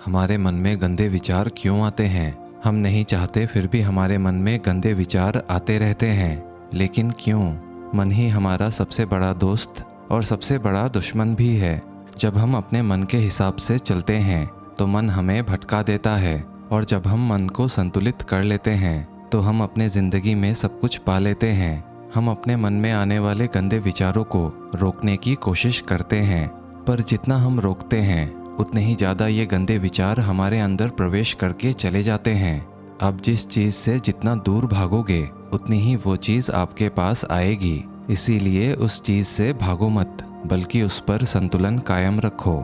हमारे मन में गंदे विचार क्यों आते हैं? हम नहीं चाहते फिर भी हमारे मन में गंदे विचार आते रहते हैं। लेकिन क्यों? मन ही हमारा सबसे बड़ा दोस्त और सबसे बड़ा दुश्मन भी है। जब हम अपने मन के हिसाब से चलते हैं तो मन हमें भटका देता है, और जब हम मन को संतुलित कर लेते हैं तो हम अपने ज़िंदगी में सब कुछ पा लेते हैं। हम अपने मन में आने वाले गंदे विचारों को रोकने की कोशिश करते हैं, पर जितना हम रोकते हैं उतने ही ज़्यादा ये गंदे विचार हमारे अंदर प्रवेश करके चले जाते हैं। आप जिस चीज़ से जितना दूर भागोगे उतनी ही वो चीज़ आपके पास आएगी। इसीलिए उस चीज़ से भागो मत, बल्कि उस पर संतुलन कायम रखो।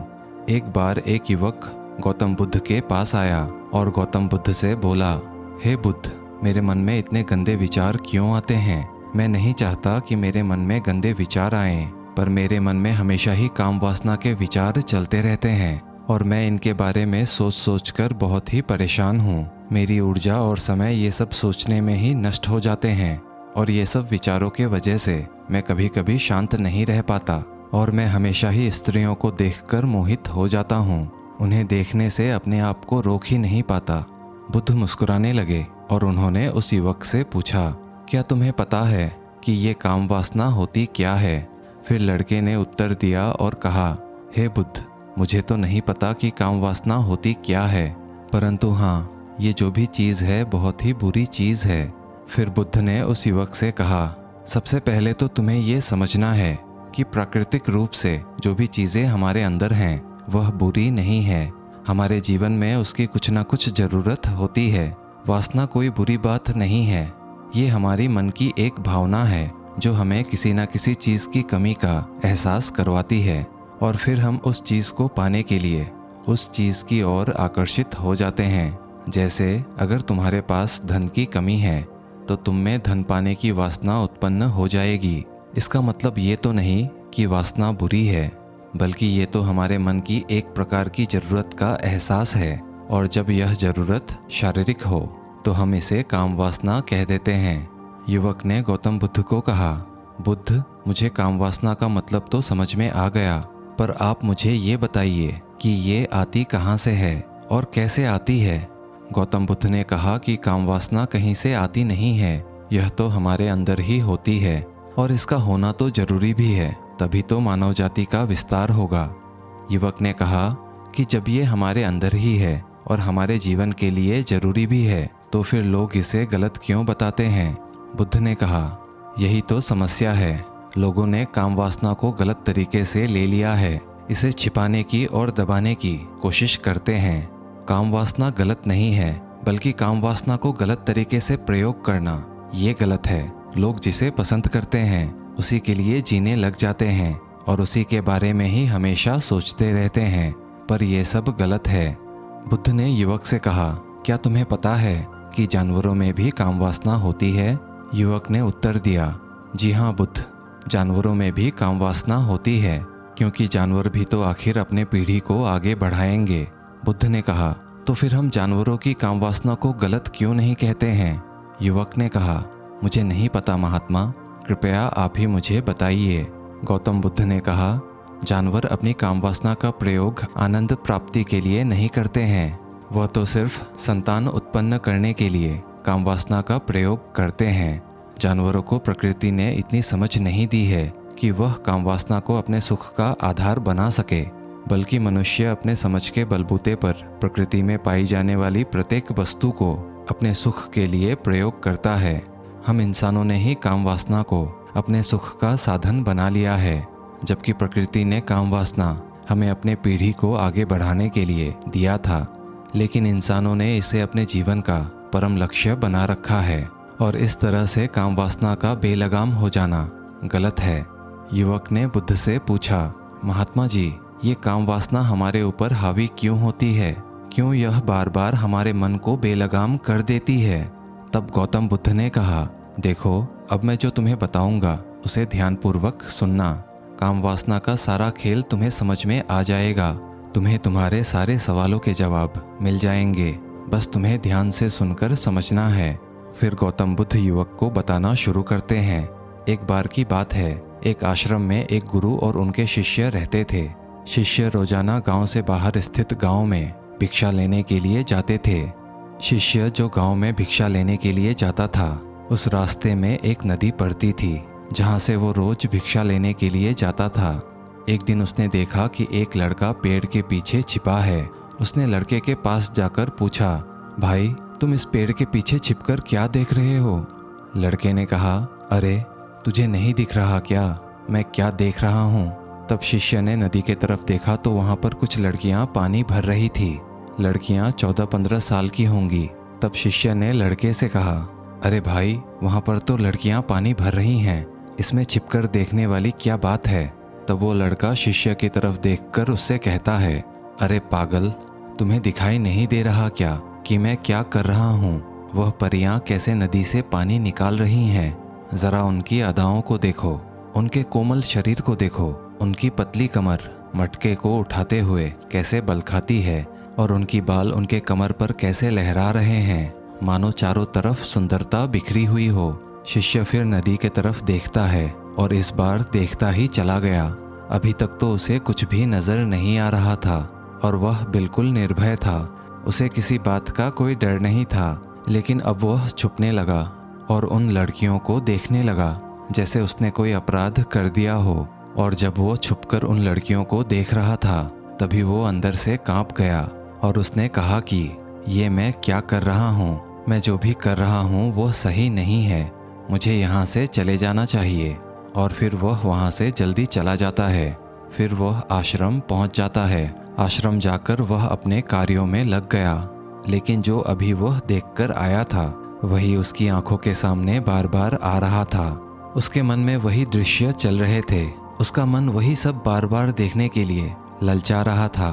एक बार एक युवक गौतम बुद्ध के पास आया और गौतम बुद्ध से बोला, हे बुद्ध, मेरे मन में इतने गंदे विचार क्यों आते हैं? मैं नहीं चाहता कि मेरे मन में गंदे विचार आएं, पर मेरे मन में हमेशा ही काम वासना के विचार चलते रहते हैं और मैं इनके बारे में सोच सोच कर बहुत ही परेशान हूँ। मेरी ऊर्जा और समय ये सब सोचने में ही नष्ट हो जाते हैं, और ये सब विचारों के वजह से मैं कभी कभी शांत नहीं रह पाता, और मैं हमेशा ही स्त्रियों को देखकर मोहित हो जाता हूँ। उन्हें देखने से अपने आप को रोक ही नहीं पाता। बुद्ध मुस्कुराने लगे और उन्होंने उस युवक से पूछा, क्या तुम्हें पता है कि ये काम वासना होती क्या है? फिर लड़के ने उत्तर दिया और कहा, हे बुद्ध, मुझे तो नहीं पता कि काम वासना होती क्या है, परंतु हाँ, ये जो भी चीज़ है बहुत ही बुरी चीज़ है। फिर बुद्ध ने उस युवक से कहा, सबसे पहले तो तुम्हें ये समझना है कि प्राकृतिक रूप से जो भी चीज़ें हमारे अंदर हैं वह बुरी नहीं है। हमारे जीवन में उसकी कुछ ना कुछ ज़रूरत होती है। वासना कोई बुरी बात नहीं है। ये हमारी मन की एक भावना है जो हमें किसी न किसी चीज़ की कमी का एहसास करवाती है, और फिर हम उस चीज़ को पाने के लिए उस चीज़ की ओर आकर्षित हो जाते हैं। जैसे अगर तुम्हारे पास धन की कमी है तो तुम में धन पाने की वासना उत्पन्न हो जाएगी। इसका मतलब ये तो नहीं कि वासना बुरी है, बल्कि ये तो हमारे मन की एक प्रकार की ज़रूरत का एहसास है, और जब यह ज़रूरत शारीरिक हो तो हम इसे काम वासना कह देते हैं। युवक ने गौतम बुद्ध को कहा, बुद्ध, मुझे काम वासना का मतलब तो समझ में आ गया, पर आप मुझे ये बताइए कि ये आती कहाँ से है और कैसे आती है? गौतम बुद्ध ने कहा कि काम वासना कहीं से आती नहीं है, यह तो हमारे अंदर ही होती है, और इसका होना तो जरूरी भी है, तभी तो मानव जाति का विस्तार होगा। युवक ने कहा कि जब ये हमारे अंदर ही है और हमारे जीवन के लिए जरूरी भी है, तो फिर लोग इसे गलत क्यों बताते हैं? बुद्ध ने कहा, यही तो समस्या है। लोगों ने काम वासना को गलत तरीके से ले लिया है। इसे छिपाने की और दबाने की कोशिश करते हैं। काम वासना गलत नहीं है, बल्कि काम वासना को गलत तरीके से प्रयोग करना ये गलत है। लोग जिसे पसंद करते हैं उसी के लिए जीने लग जाते हैं और उसी के बारे में ही हमेशा सोचते रहते हैं, पर यह सब गलत है। बुद्ध ने युवक से कहा, क्या तुम्हें पता है कि जानवरों में भी काम वासना होती है? युवक ने उत्तर दिया, जी हाँ बुद्ध, जानवरों में भी काम वासना होती है, क्योंकि जानवर भी तो आखिर अपने पीढ़ी को आगे बढ़ाएंगे। बुद्ध ने कहा, तो फिर हम जानवरों की काम वासना को गलत क्यों नहीं कहते हैं? युवक ने कहा, मुझे नहीं पता महात्मा, कृपया आप ही मुझे बताइए। गौतम बुद्ध ने कहा, जानवर अपनी काम वासना का प्रयोग आनंद प्राप्ति के लिए नहीं करते हैं, वह तो सिर्फ संतान उत्पन्न करने के लिए काम वासना का प्रयोग करते हैं। जानवरों को प्रकृति ने इतनी समझ नहीं दी है कि वह काम वासना को अपने सुख का आधार बना सके, बल्कि मनुष्य अपने समझ के बलबूते पर प्रकृति में पाई जाने वाली प्रत्येक वस्तु को अपने सुख के लिए प्रयोग करता है। हम इंसानों ने ही काम वासना को अपने सुख का साधन बना लिया है, जबकि प्रकृति ने काम वासना हमें अपने पीढ़ी को आगे बढ़ाने के लिए दिया था, लेकिन इंसानों ने इसे अपने जीवन का परम लक्ष्य बना रखा है, और इस तरह से काम वासना का बेलगाम हो जाना गलत है। युवक ने बुद्ध से पूछा, महात्मा जी, ये काम वासना हमारे ऊपर हावी क्यों होती है? क्यों यह बार बार हमारे मन को बेलगाम कर देती है? तब गौतम बुद्ध ने कहा, देखो, अब मैं जो तुम्हें बताऊंगा उसे ध्यानपूर्वक सुनना। काम वासना का सारा खेल तुम्हें समझ में आ जाएगा। तुम्हें तुम्हारे सारे सवालों के जवाब मिल जाएंगे, बस तुम्हें ध्यान से सुनकर समझना है। फिर गौतम बुद्ध युवक को बताना शुरू करते हैं। एक बार की बात है, एक आश्रम में एक गुरु और उनके शिष्य रहते थे। शिष्य रोजाना गांव से बाहर स्थित गांव में भिक्षा लेने के लिए जाते थे। शिष्य जो गांव में भिक्षा लेने के लिए जाता था, उस रास्ते में एक नदी पड़ती थी जहां से वो रोज भिक्षा लेने के लिए जाता था। एक दिन उसने देखा कि एक लड़का पेड़ के पीछे छिपा है। उसने लड़के के पास जाकर पूछा, भाई तुम इस पेड़ के पीछे छिपकर क्या देख रहे हो? लड़के ने कहा, अरे तुझे नहीं दिख रहा क्या मैं क्या देख रहा हूँ? तब शिष्य ने नदी के तरफ देखा तो वहाँ पर कुछ लड़कियाँ पानी भर रही थी। लड़कियाँ 14-15 साल की होंगी। तब शिष्य ने लड़के से कहा, अरे भाई वहाँ पर तो लड़कियाँ पानी भर रही हैं, इसमें छिपकर देखने वाली क्या बात है? तब वो लड़का शिष्य की तरफ देखकर उससे कहता है, अरे पागल, तुम्हें दिखाई नहीं दे रहा क्या कि मैं क्या कर रहा हूँ? वह परियां कैसे नदी से पानी निकाल रही हैं। ज़रा उनकी अदाओं को देखो, उनके कोमल शरीर को देखो, उनकी पतली कमर मटके को उठाते हुए कैसे बल खाती है और उनकी बाल उनके कमर पर कैसे लहरा रहे हैं, मानो चारों तरफ सुंदरता बिखरी हुई हो। शिष्य फिर नदी के तरफ देखता है और इस बार देखता ही चला गया। अभी तक तो उसे कुछ भी नजर नहीं आ रहा था और वह बिल्कुल निर्भय था। उसे किसी बात का कोई डर नहीं था, लेकिन अब वह छुपने लगा और उन लड़कियों को देखने लगा जैसे उसने कोई अपराध कर दिया हो। और जब वो छुपकर उन लड़कियों को देख रहा था तभी वो अंदर से कांप गया और उसने कहा कि ये मैं क्या कर रहा हूँ? मैं जो भी कर रहा हूँ वो सही नहीं है, मुझे यहाँ से चले जाना चाहिए। और फिर वह वहाँ से जल्दी चला जाता है। फिर वह आश्रम पहुँच जाता है। आश्रम जाकर वह अपने कार्यों में लग गया, लेकिन जो अभी वह देखकर आया था वही उसकी आंखों के सामने बार बार आ रहा था। उसके मन में वही दृश्य चल रहे थे। उसका मन वही सब बार बार देखने के लिए ललचा रहा था।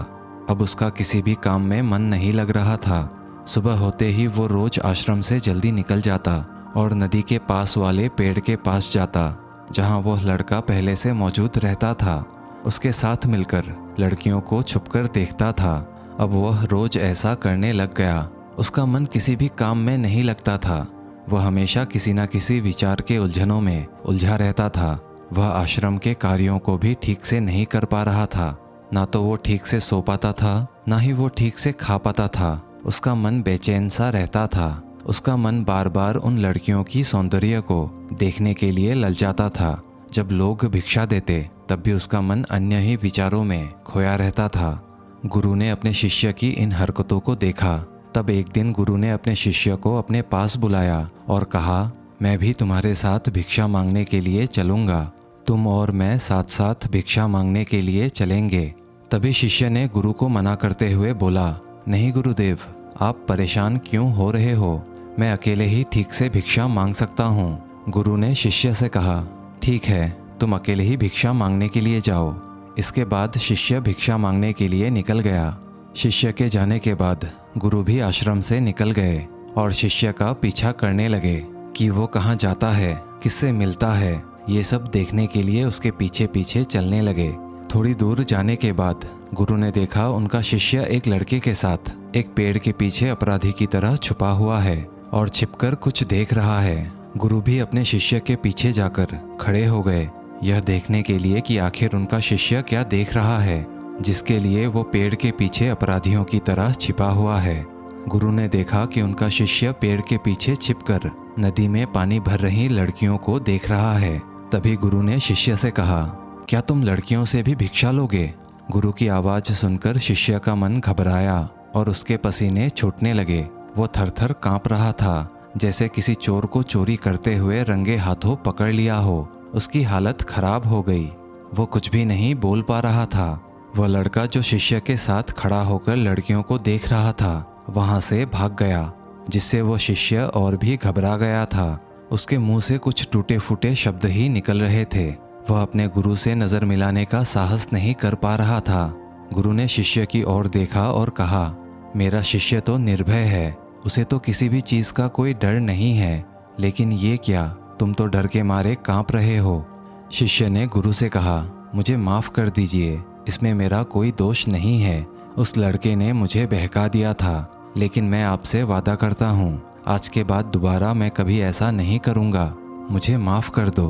अब उसका किसी भी काम में मन नहीं लग रहा था। सुबह होते ही वो रोज आश्रम से जल्दी निकल जाता और नदी के पास वाले पेड़ के पास जाता जहाँ वह लड़का पहले से मौजूद रहता था। उसके साथ मिलकर लड़कियों को छुपकर देखता था। अब वह रोज ऐसा करने लग गया। उसका मन किसी भी काम में नहीं लगता था। वह हमेशा किसी न किसी विचार के उलझनों में उलझा रहता था। वह आश्रम के कार्यों को भी ठीक से नहीं कर पा रहा था। ना तो वो ठीक से सो पाता था, ना ही वो ठीक से खा पाता था। उसका मन बेचैन सा रहता था। उसका मन बार बार उन लड़कियों की सौंदर्य को देखने के लिए ललचाता था। जब लोग भिक्षा देते तब भी उसका मन अन्य ही विचारों में खोया रहता था। गुरु ने अपने शिष्य की इन हरकतों को देखा। तब एक दिन गुरु ने अपने शिष्य को अपने पास बुलाया और कहा, मैं भी तुम्हारे साथ भिक्षा मांगने के लिए चलूँगा। तुम और मैं साथ साथ भिक्षा मांगने के लिए चलेंगे। तभी शिष्य ने गुरु को मना करते हुए बोला, नहीं गुरुदेव, आप परेशान क्यों हो रहे हो? मैं अकेले ही ठीक से भिक्षा मांग सकता हूँ। गुरु ने शिष्य से कहा, ठीक है, तुम अकेले ही भिक्षा मांगने के लिए जाओ। इसके बाद शिष्य भिक्षा मांगने के लिए निकल गया। शिष्य के जाने के बाद गुरु भी आश्रम से निकल गए और शिष्य का पीछा करने लगे कि वो कहाँ जाता है, किससे मिलता है। ये सब देखने के लिए उसके पीछे पीछे चलने लगे। थोड़ी दूर जाने के बाद गुरु ने देखा उनका शिष्य एक लड़के के साथ एक पेड़ के पीछे अपराधी की तरह छुपा हुआ है और छिपकर कुछ देख रहा है। गुरु भी अपने शिष्य के पीछे जाकर खड़े हो गए, यह देखने के लिए कि आखिर उनका शिष्य क्या देख रहा है जिसके लिए वो पेड़ के पीछे अपराधियों की तरह छिपा हुआ है। गुरु ने देखा कि उनका शिष्य पेड़ के पीछे छिपकर नदी में पानी भर रही लड़कियों को देख रहा है। तभी गुरु ने शिष्य से कहा, क्या तुम लड़कियों से भी भिक्षा लोगे? गुरु की आवाज़ सुनकर शिष्य का मन घबराया और उसके पसीने छूटने लगे। वो थरथर कांप रहा था, जैसे किसी चोर को चोरी करते हुए रंगे हाथों पकड़ लिया हो। उसकी हालत खराब हो गई। वो कुछ भी नहीं बोल पा रहा था। वह लड़का जो शिष्य के साथ खड़ा होकर लड़कियों को देख रहा था वहाँ से भाग गया, जिससे वो शिष्य और भी घबरा गया था। उसके मुंह से कुछ टूटे फूटे शब्द ही निकल रहे थे। वह अपने गुरु से नज़र मिलाने का साहस नहीं कर पा रहा था। गुरु ने शिष्य की ओर देखा और कहा, मेरा शिष्य तो निर्भय है, उसे तो किसी भी चीज़ का कोई डर नहीं है, लेकिन ये क्या, तुम तो डर के मारे कांप रहे हो। शिष्य ने गुरु से कहा, मुझे माफ़ कर दीजिए, इसमें मेरा कोई दोष नहीं है। उस लड़के ने मुझे बहका दिया था, लेकिन मैं आपसे वादा करता हूँ आज के बाद दोबारा मैं कभी ऐसा नहीं करूँगा, मुझे माफ़ कर दो।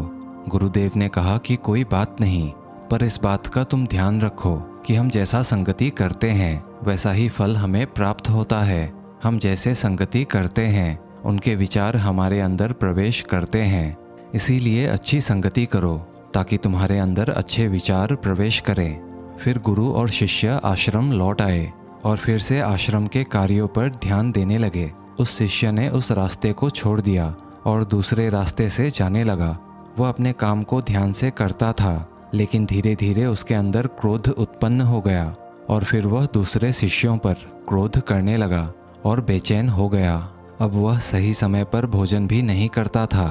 गुरुदेव ने कहा कि कोई बात नहीं, पर इस बात का तुम ध्यान रखो कि हम जैसा संगति करते हैं वैसा ही फल हमें प्राप्त होता है। हम जैसे संगति करते हैं उनके विचार हमारे अंदर प्रवेश करते हैं। इसीलिए अच्छी संगति करो ताकि तुम्हारे अंदर अच्छे विचार प्रवेश करें। फिर गुरु और शिष्य आश्रम लौट आए और फिर से आश्रम के कार्यों पर ध्यान देने लगे। उस शिष्य ने उस रास्ते को छोड़ दिया और दूसरे रास्ते से जाने लगा। वह अपने काम को ध्यान से करता था, लेकिन धीरे धीरे उसके अंदर क्रोध उत्पन्न हो गया और फिर वह दूसरे शिष्यों पर क्रोध करने लगा और बेचैन हो गया। अब वह सही समय पर भोजन भी नहीं करता था।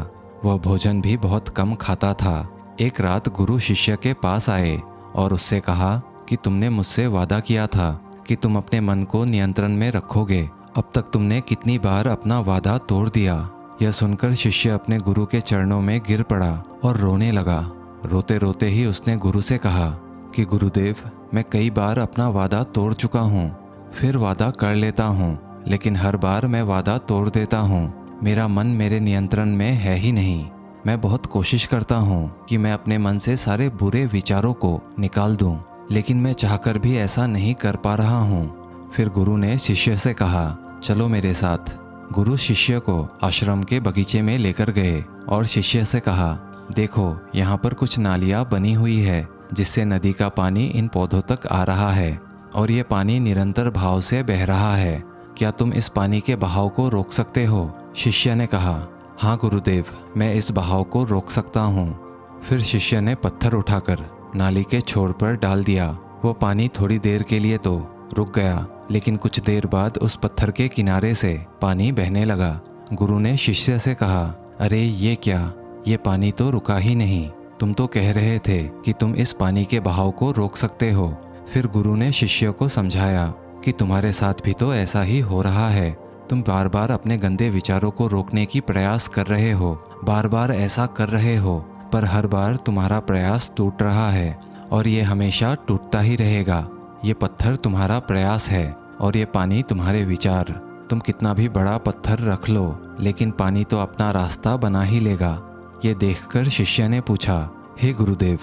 वह भोजन भी बहुत कम खाता था। एक रात गुरु शिष्य के पास आए और उससे कहा कि तुमने मुझसे वादा किया था कि तुम अपने मन को नियंत्रण में रखोगे। अब तक तुमने कितनी बार अपना वादा तोड़ दिया। यह सुनकर शिष्य अपने गुरु के चरणों में गिर पड़ा और रोने लगा। रोते रोते ही उसने गुरु से कहा कि गुरुदेव, मैं कई बार अपना वादा तोड़ चुका हूँ, फिर वादा कर लेता हूँ, लेकिन हर बार मैं वादा तोड़ देता हूँ। मेरा मन मेरे नियंत्रण में है ही नहीं। मैं बहुत कोशिश करता हूँ कि मैं अपने मन से सारे बुरे विचारों को निकाल दूँ, लेकिन मैं चाहकर भी ऐसा नहीं कर पा रहा हूँ। फिर गुरु ने शिष्य से कहा, चलो मेरे साथ। गुरु शिष्य को आश्रम के बगीचे में लेकर गए और शिष्य से कहा, देखो यहाँ पर कुछ नालियाँ बनी हुई है जिससे नदी का पानी इन पौधों तक आ रहा है और ये पानी निरंतर भाव से बह रहा है। क्या तुम इस पानी के बहाव को रोक सकते हो? शिष्य ने कहा, हाँ गुरुदेव, मैं इस बहाव को रोक सकता हूँ। फिर शिष्य ने पत्थर उठाकर नाली के छोर पर डाल दिया। वो पानी थोड़ी देर के लिए तो रुक गया, लेकिन कुछ देर बाद उस पत्थर के किनारे से पानी बहने लगा। गुरु ने शिष्य से कहा, अरे ये क्या, ये पानी तो रुका ही नहीं। तुम तो कह रहे थे कि तुम इस पानी के बहाव को रोक सकते हो। फिर गुरु ने शिष्य को समझाया कि तुम्हारे साथ भी तो ऐसा ही हो रहा है। तुम बार बार अपने गंदे विचारों को रोकने की प्रयास कर रहे हो, बार बार ऐसा कर रहे हो, पर हर बार तुम्हारा प्रयास टूट रहा है और ये हमेशा टूटता ही रहेगा। ये पत्थर तुम्हारा प्रयास है और ये पानी तुम्हारे विचार। तुम कितना भी बड़ा पत्थर रख लो, लेकिन पानी तो अपना रास्ता बना ही लेगा। ये देखकर शिष्य ने पूछा, हे गुरुदेव,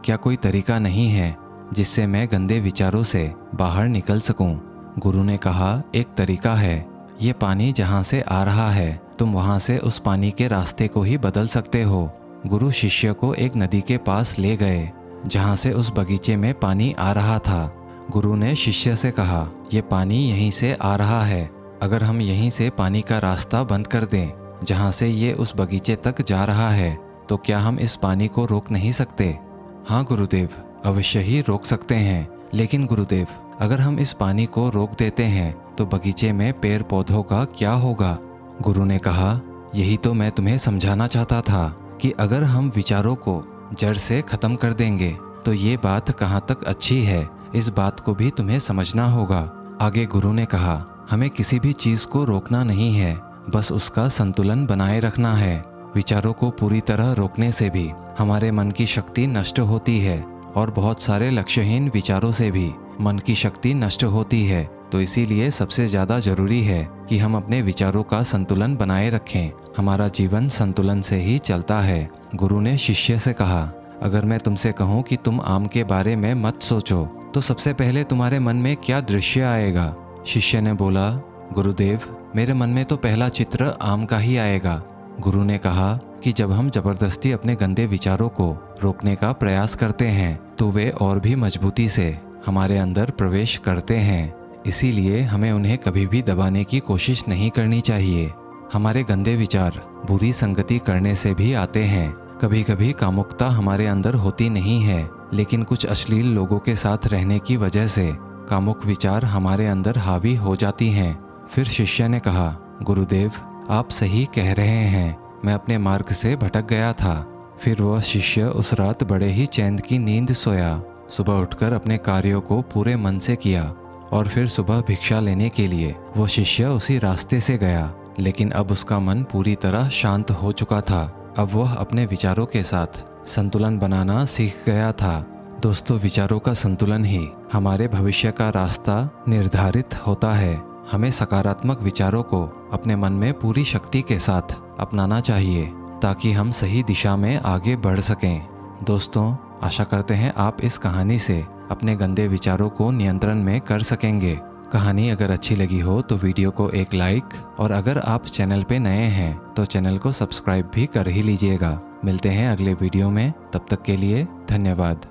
क्या कोई तरीका नहीं है जिससे मैं गंदे विचारों से बाहर निकल सकूं? गुरु ने कहा, एक तरीका है। ये पानी जहाँ से आ रहा है, तुम वहाँ से उस पानी के रास्ते को ही बदल सकते हो। गुरु शिष्य को एक नदी के पास ले गए जहाँ से उस बगीचे में पानी आ रहा था। गुरु ने शिष्य से कहा, ये पानी यहीं से आ रहा है। अगर हम यहीं से पानी का रास्ता बंद कर दें जहाँ से ये उस बगीचे तक जा रहा है, तो क्या हम इस पानी को रोक नहीं सकते? हाँ गुरुदेव, अवश्य ही रोक सकते हैं। लेकिन गुरुदेव, अगर हम इस पानी को रोक देते हैं तो बगीचे में पेड़ पौधों का क्या होगा? गुरु ने कहा, यही तो मैं तुम्हें समझाना चाहता था कि अगर हम विचारों को जड़ से खत्म कर देंगे तो ये बात कहाँ तक अच्छी है, इस बात को भी तुम्हें समझना होगा। आगे गुरु ने कहा, हमें किसी भी चीज़ को रोकना नहीं है, बस उसका संतुलन बनाए रखना है। विचारों को पूरी तरह रोकने से भी हमारे मन की शक्ति नष्ट होती है और बहुत सारे लक्ष्यहीन विचारों से भी मन की शक्ति नष्ट होती है। तो इसीलिए सबसे ज़्यादा ज़रूरी है कि हम अपने विचारों का संतुलन बनाए रखें। हमारा जीवन संतुलन से ही चलता है। गुरु ने शिष्य से कहा, अगर मैं तुमसे कहूँ कि तुम आम के बारे में मत सोचो, तो सबसे पहले तुम्हारे मन में क्या दृश्य आएगा? शिष्य ने बोला, गुरुदेव, मेरे मन में तो पहला चित्र आम का ही आएगा। गुरु ने कहा कि जब हम जबरदस्ती अपने गंदे विचारों को रोकने का प्रयास करते हैं तो वे और भी मजबूती से हमारे अंदर प्रवेश करते हैं। इसीलिए हमें उन्हें कभी भी दबाने की कोशिश नहीं करनी चाहिए। हमारे गंदे विचार बुरी संगति करने से भी आते हैं। कभी कभी कामुकता हमारे अंदर होती नहीं है, लेकिन कुछ अश्लील लोगों के साथ रहने की वजह से कामुक विचार हमारे अंदर हावी हो जाती हैं। फिर शिष्य ने कहा, गुरुदेव, आप सही कह रहे हैं, मैं अपने मार्ग से भटक गया था। फिर वह शिष्य उस रात बड़े ही चैन की नींद सोया। सुबह उठकर अपने कार्यों को पूरे मन से किया और फिर सुबह भिक्षा लेने के लिए वो शिष्य उसी रास्ते से गया। लेकिन अब उसका मन पूरी तरह शांत हो चुका था। अब वह अपने विचारों के साथ संतुलन बनाना सीख गया था। दोस्तों, विचारों का संतुलन ही हमारे भविष्य का रास्ता निर्धारित होता है। हमें सकारात्मक विचारों को अपने मन में पूरी शक्ति के साथ अपनाना चाहिए ताकि हम सही दिशा में आगे बढ़ सकें। दोस्तों, आशा करते हैं आप इस कहानी से अपने गंदे विचारों को नियंत्रण में कर सकेंगे। कहानी अगर अच्छी लगी हो तो वीडियो को एक लाइक, और अगर आप चैनल पे नए हैं तो चैनल को सब्सक्राइब भी कर ही लीजिएगा। मिलते हैं अगले वीडियो में, तब तक के लिए धन्यवाद।